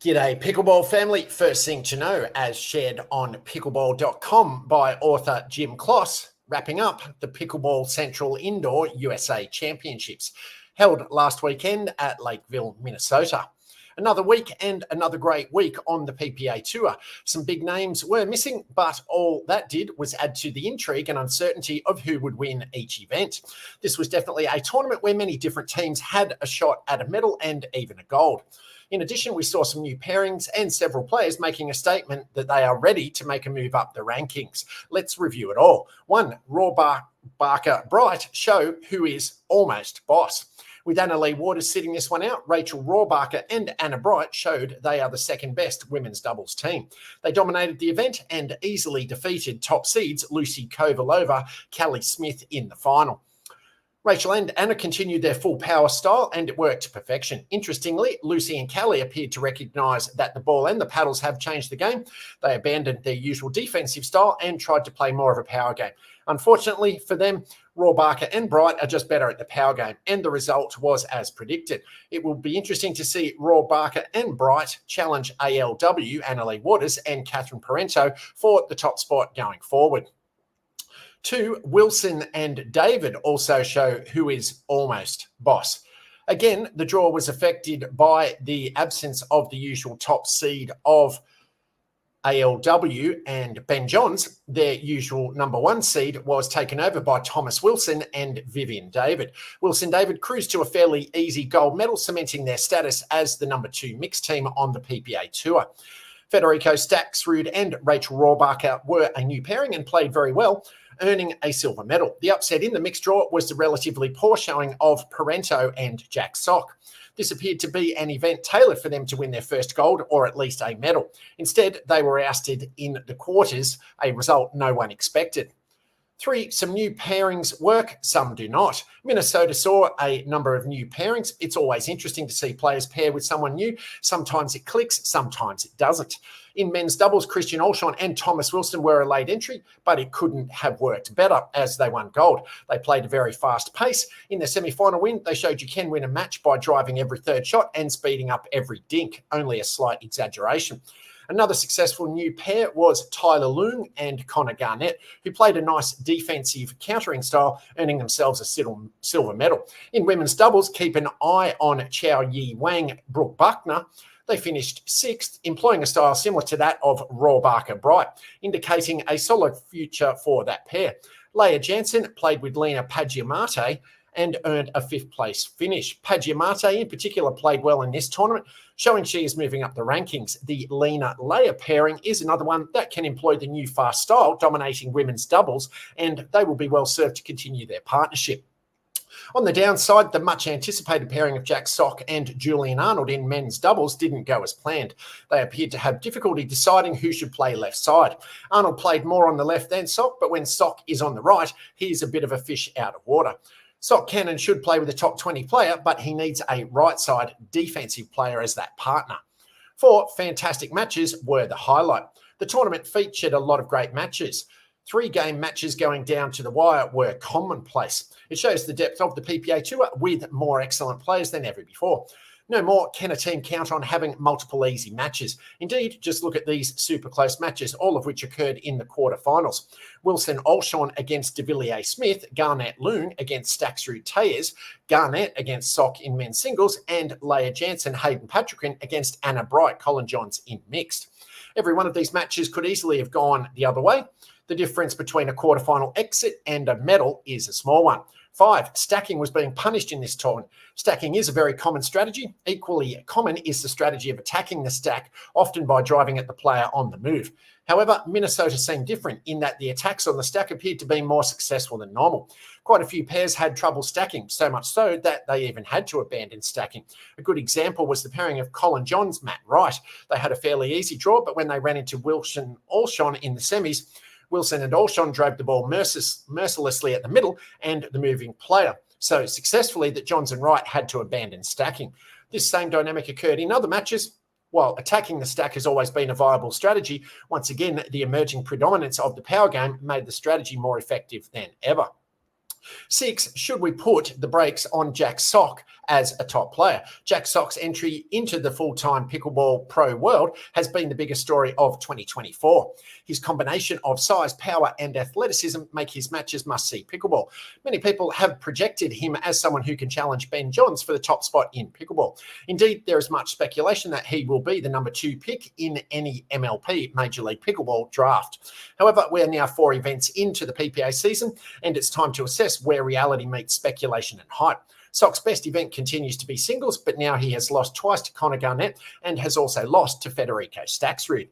G'day Pickleball family. First thing to know, as shared on pickleball.com by author Jim Kloss, wrapping up the Pickleball Central Indoor USA Championships held last weekend at Lakeville, Minnesota. Another week and another great week on the PPA Tour. Some big names were missing, but all that did was add to the intrigue and uncertainty of who would win each event. This was definitely a tournament where many different teams had a shot at a medal and even a gold. In addition, we saw some new pairings and several players making a statement that they are ready to make a move up the rankings. Let's review it all. 1. Rohrabacher Bright show who is almost boss. With Anna Leigh Waters sitting this one out, Rachel Rohrabacher and Anna Bright showed they are the second best women's doubles team. They dominated the event and easily defeated top seeds Lucy Kovalova, Callie Smith in the final. Rachel and Anna continued their full power style and it worked to perfection. Interestingly, Lucy and Callie appeared to recognise that the ball and the paddles have changed the game. They abandoned their usual defensive style and tried to play more of a power game. Unfortunately for them, Rohrabacher and Bright are just better at the power game, and the result was as predicted. It will be interesting to see Rohrabacher and Bright challenge ALW, Anna Leigh Waters, and Catherine Parento for the top spot going forward. 2. Wilson and David also show who is almost boss. Again, the draw was affected by the absence of the usual top seed of ALW and Ben Johns. Their usual number 1 seed was taken over by Thomas Wilson and Vivian David. Wilson David cruised to a fairly easy gold medal, cementing their status as the number 2 mixed team on the PPA Tour. Federico Staksrud and Rachel Rohrabacher were a new pairing and played very well, earning a silver medal. The upset in the mixed draw was the relatively poor showing of Parento and Jack Sock. This appeared to be an event tailored for them to win their first gold or at least a medal. Instead, they were ousted in the quarters, a result no one expected. 3. Some new pairings work, some do not. Minnesota saw a number of new pairings. It's always interesting to see players pair with someone new. Sometimes it clicks, sometimes it doesn't. In men's doubles, Christian Olshawn and Thomas Wilson were a late entry, but it couldn't have worked better as they won gold. They played a very fast pace. In their semi-final win, they showed you can win a match by driving every third shot and speeding up every dink, only a slight exaggeration. Another successful new pair was Tyler Leung and Connor Garnett, who played a nice defensive countering style, earning themselves a silver medal. In women's doubles, keep an eye on Chao Yi Wang, Brooke Buckner. They finished 6th, employing a style similar to that of Rohrabacher Bright, indicating a solid future for that pair. Leah Jansen played with Lena Pagiamate and earned a 5th place finish. Pagiamate in particular played well in this tournament, showing she is moving up the rankings. The Lena-Leah pairing is another one that can employ the new fast style, dominating women's doubles, and they will be well served to continue their partnership. On the downside, the much-anticipated pairing of Jack Sock and Julian Arnold in men's doubles didn't go as planned. They appeared to have difficulty deciding who should play left side. Arnold played more on the left than Sock, but when Sock is on the right, he's a bit of a fish out of water. Sock can and should play with a top 20 player, but he needs a right-side defensive player as that partner. 4 fantastic matches were the highlight. The tournament featured a lot of great matches. 3-game matches going down to the wire were commonplace. It shows the depth of the PPA Tour with more excellent players than ever before. No more can a team count on having multiple easy matches. Indeed, just look at these super close matches, all of which occurred in the quarterfinals. Wilson Olshawn against De Villiers Smith, Garnett Leung against Staksrud Tayez, Garnett against Sock in men's singles, and Leah Jansen Hayden Patrick against Anna Bright Colin Johns in mixed. Every one of these matches could easily have gone the other way. The difference between a quarterfinal exit and a medal is a small one. 5, stacking was being punished in this tournament. Stacking is a very common strategy. Equally common is the strategy of attacking the stack, often by driving at the player on the move. However, Minnesota seemed different in that the attacks on the stack appeared to be more successful than normal. Quite a few pairs had trouble stacking, so much so that they even had to abandon stacking. A good example was the pairing of Colin Johns, Matt Wright. They had a fairly easy draw, but when they ran into Wilson Olshawn in the semis, Wilson and Olshawn drove the ball mercilessly at the middle and the moving player, so successfully that Johns and Wright had to abandon stacking. This same dynamic occurred in other matches. While attacking the stack has always been a viable strategy, once again, the emerging predominance of the power game made the strategy more effective than ever. 6, should we put the brakes on Jack Sock as a top player. Jack Sock's entry into the full-time pickleball pro world has been the biggest story of 2024. His combination of size, power, and athleticism make his matches must-see pickleball. Many people have projected him as someone who can challenge Ben Johns for the top spot in pickleball. Indeed, there is much speculation that he will be the number 2 pick in any MLP, Major League Pickleball, draft. However, we're now 4 events into the PPA season, and it's time to assess where reality meets speculation and hype. Sock's best event continues to be singles, but now he has lost twice to Connor Garnett and has also lost to Federico Staksrud.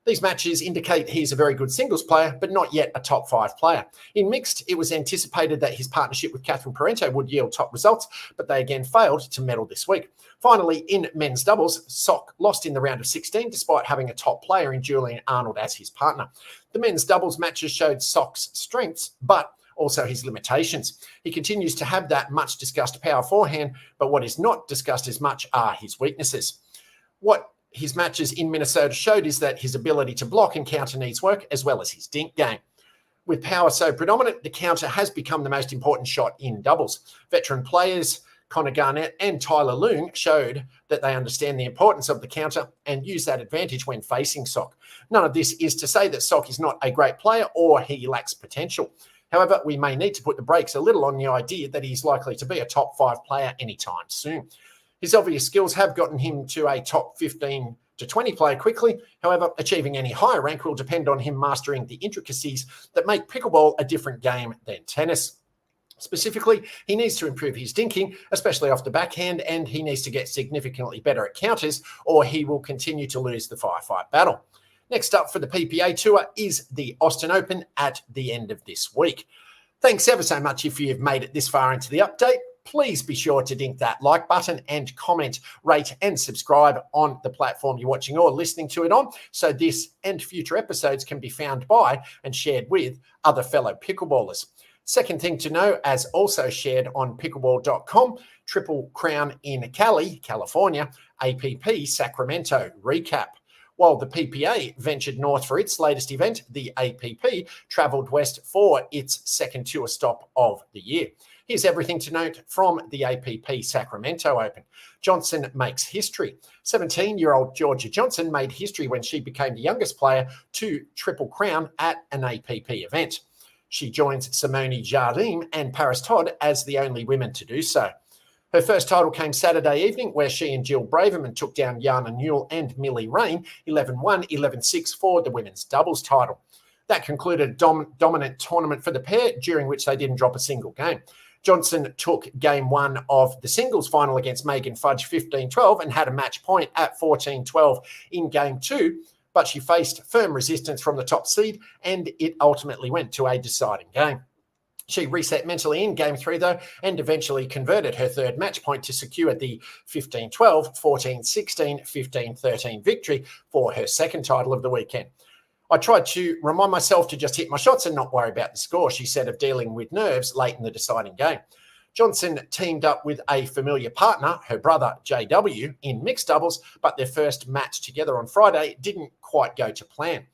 These matches indicate he's a very good singles player, but not yet a top 5 player. In mixed, it was anticipated that his partnership with Catherine Parento would yield top results, but they again failed to medal this week. Finally, in men's doubles, Sock lost in the round of 16 despite having a top player in Julian Arnold as his partner. The men's doubles matches showed Sock's strengths, but also his limitations. He continues to have that much discussed power forehand, but what is not discussed as much are his weaknesses. What his matches in Minnesota showed is that his ability to block and counter needs work, as well as his dink game. With power so predominant, the counter has become the most important shot in doubles. Veteran players Connor Garnett and Tyler Loong showed that they understand the importance of the counter and use that advantage when facing Sock. None of this is to say that Sock is not a great player or he lacks potential. However, we may need to put the brakes a little on the idea that he's likely to be a top 5 player anytime soon. His obvious skills have gotten him to a top 15 to 20 player quickly. However, achieving any higher rank will depend on him mastering the intricacies that make pickleball a different game than tennis. Specifically, he needs to improve his dinking, especially off the backhand, and he needs to get significantly better at counters, or he will continue to lose the firefight battle. Next up for the PPA Tour is the Austin Open at the end of this week. Thanks ever so much if you've made it this far into the update. Please be sure to dink that like button and comment, rate and subscribe on the platform you're watching or listening to it on, so this and future episodes can be found by and shared with other fellow pickleballers. Second thing to know, as also shared on pickleball.com, Triple Crown in Cali, California, APP Sacramento recap. While the PPA ventured north for its latest event, the APP travelled west for its second tour stop of the year. Here's everything to note from the APP Sacramento Open. Johnson makes history. 17-year-old Georgia Johnson made history when she became the youngest player to Triple Crown at an APP event. She joins Simone Jardim and Paris Todd as the only women to do so. Her first title came Saturday evening, where she and Jill Braverman took down Jana Newell and Millie Rain 11-1, 11-6 for the women's doubles title. That concluded a dominant tournament for the pair, during which they didn't drop a single game. Johnson took game 1 of the singles final against Megan Fudge 15-12 and had a match point at 14-12 in game 2, but she faced firm resistance from the top seed and it ultimately went to a deciding game. She reset mentally in game 3, though, and eventually converted her third match point to secure the 15-12, 14-16, 15-13 victory for her second title of the weekend. I tried to remind myself to just hit my shots and not worry about the score, she said, of dealing with nerves late in the deciding game. Johnson teamed up with a familiar partner, her brother JW, in mixed doubles, but their first match together on Friday didn't quite go to plan.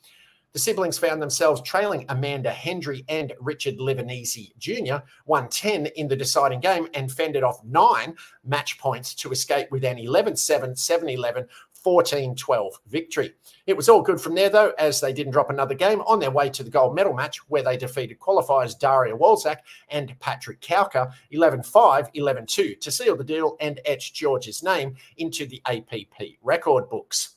The siblings found themselves trailing Amanda Hendry and Richard Livanese Jr. 1-10 in the deciding game and fended off 9 match points to escape with an 11-7, 7-11, 14-12 victory. It was all good from there, though, as they didn't drop another game on their way to the gold medal match, where they defeated qualifiers Daria Walczak and Patrick Kauka 11-5, 11-2 to seal the deal and etch George's name into the APP record books.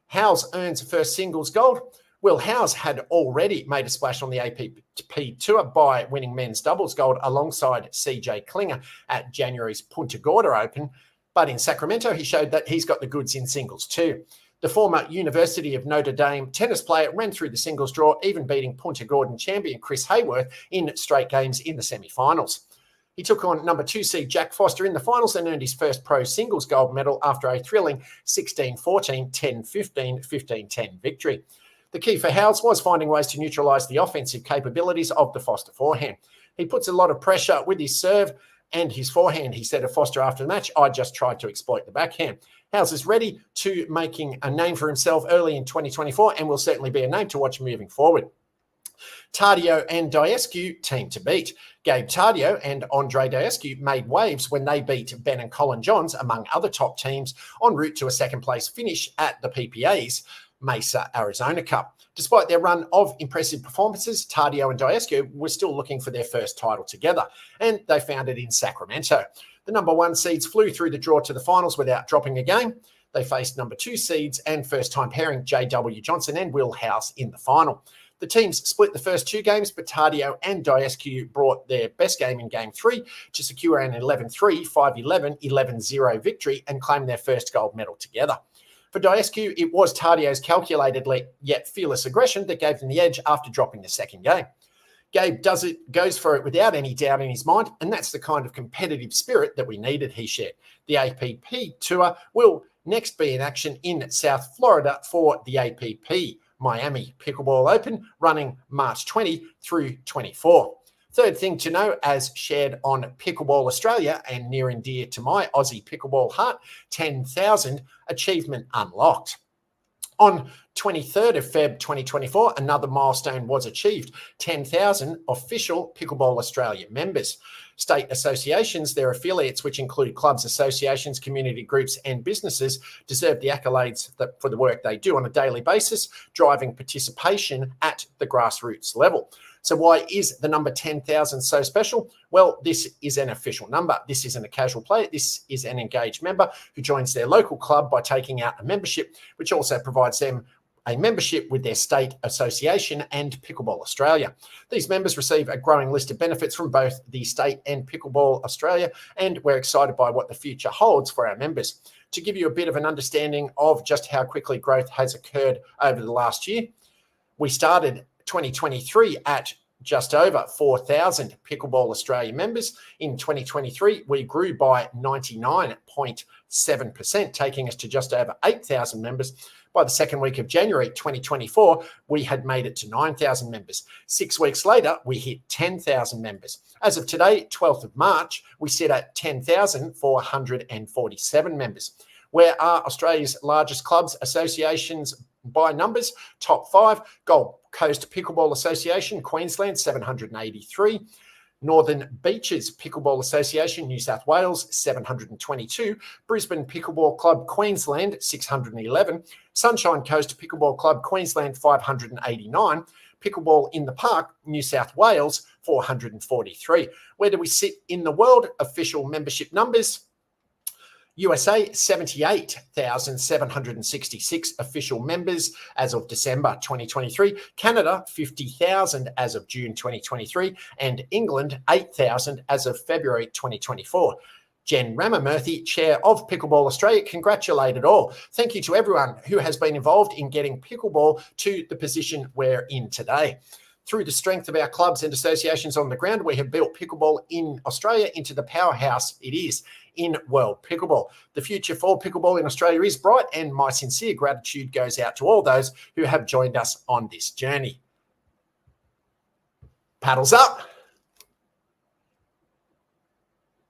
Howes earns first singles gold. Will Howes had already made a splash on the APP Tour by winning men's doubles gold alongside CJ Klinger at January's Punta Gorda Open, but in Sacramento he showed that he's got the goods in singles too. The former University of Notre Dame tennis player ran through the singles draw, even beating Punta Gorda champion Chris Hayworth in straight games in the semi-finals. He took on number 2 seed Jack Foster in the finals and earned his first pro singles gold medal after a thrilling 16-14, 10-15, 15-10 victory. The key for Howes was finding ways to neutralise the offensive capabilities of the Foster forehand. He puts a lot of pressure with his serve and his forehand, he said of Foster after the match. I just tried to exploit the backhand. Howes is ready to making a name for himself early in 2024 and will certainly be a name to watch moving forward. Tardio and Diescu, team to beat. Gabe Tardio and Andre Diescu made waves when they beat Ben and Colin Johns, among other top teams, en route to a second-place finish at the PPA's Mesa, Arizona Cup. Despite their run of impressive performances, Tardio and Diescu were still looking for their first title together, and they found it in Sacramento. The number 1 seeds flew through the draw to the finals without dropping a game. They faced number 2 seeds and first-time pairing J.W. Johnson and Will House in the final. The teams split the first 2 games, but Tardio and Diescu brought their best game in Game 3 to secure an 11-3, 5-11, 11-0 victory and claim their first gold medal together. For Diescu, it was Tardio's calculated yet fearless aggression that gave them the edge after dropping the second game. Gabe goes for it without any doubt in his mind, and that's the kind of competitive spirit that we needed, he shared. The APP Tour will next be in action in South Florida for the APP Miami Pickleball Open, running March 20 through 24. Third thing to know, as shared on Pickleball Australia and near and dear to my Aussie pickleball heart, 10,000 achievement unlocked. On 23rd of Feb 2024, another milestone was achieved, 10,000 official Pickleball Australia members. State associations, their affiliates, which include clubs, associations, community groups and businesses, deserve the accolades for the work they do on a daily basis, driving participation at the grassroots level. So why is the number 10,000 so special? Well, this is an official number. This isn't a casual player. This is an engaged member who joins their local club by taking out a membership, which also provides them a membership with their state association and Pickleball Australia. These members receive a growing list of benefits from both the state and Pickleball Australia, and we're excited by what the future holds for our members. To give you a bit of an understanding of just how quickly growth has occurred over the last year, we started 2023 at just over 4,000 Pickleball Australia members. In 2023, we grew by 99.7%, taking us to just over 8,000 members. By the second week of January 2024, we had made it to 9,000 members. 6 weeks later, we hit 10,000 members. As of today, 12th of March, we sit at 10,447 members. Where are Australia's largest clubs, associations by numbers? Top 5, Gold Coast Pickleball Association, Queensland, 783. Northern Beaches Pickleball Association, New South Wales, 722. Brisbane Pickleball Club, Queensland, 611. Sunshine Coast Pickleball Club, Queensland, 589. Pickleball in the Park, New South Wales, 443. Where do we sit in the world? Official membership numbers. USA, 78,766 official members as of December 2023. Canada, 50,000 as of June 2023. And England, 8,000 as of February 2024. Jen Ramamurthy, Chair of Pickleball Australia, congratulated all. Thank you to everyone who has been involved in getting pickleball to the position we're in today. Through the strength of our clubs and associations on the ground, we have built pickleball in Australia into the powerhouse it is in world pickleball. The future for pickleball in Australia is bright, and my sincere gratitude goes out to all those who have joined us on this journey. Paddles up.